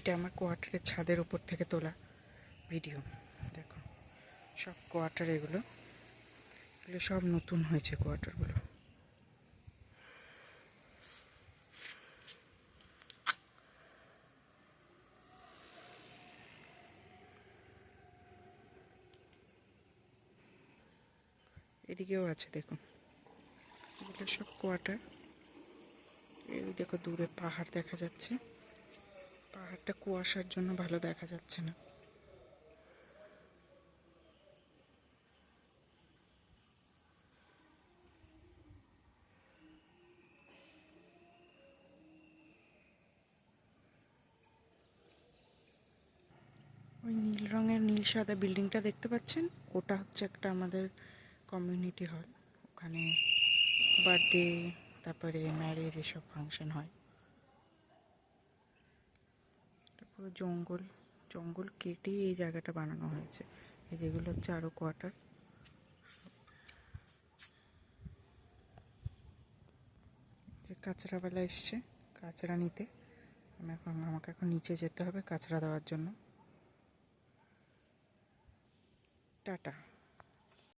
এটা আমার কোয়ার্টারের ছাদের উপর থেকে তোলা ভিডিও। দেখো সব কোয়ার্টার, এগুলো সব নতুন হয়েছে কোয়ার্টারগুলো। এদিকেও আছে দেখুন, এগুলো সব কোয়ার্টার। এই দেখো দূরে পাহাড় দেখা যাচ্ছে, পাহাড়টা কুয়াশার জন্য ভালো দেখা যাচ্ছে না। ওই নীল রঙের নীল সাদা বিল্ডিংটা দেখতে পাচ্ছেন, ওটা হচ্ছে একটা আমাদের কমিউনিটি হল। ওখানে বার্থডে, তারপরে ম্যারেজ, এসব ফাংশন হয়। পুরো জঙ্গল জঙ্গল কেটে এই জায়গাটা বানানো হয়েছে। এই যেগুলো হচ্ছে আরও কোয়ার্টার। যে কাঁচরাওয়ালা এসছে কাঁচরা নিতে, আমাকে এখন নিচে যেতে হবে কাঁচরা দেওয়ার জন্য। টাটা।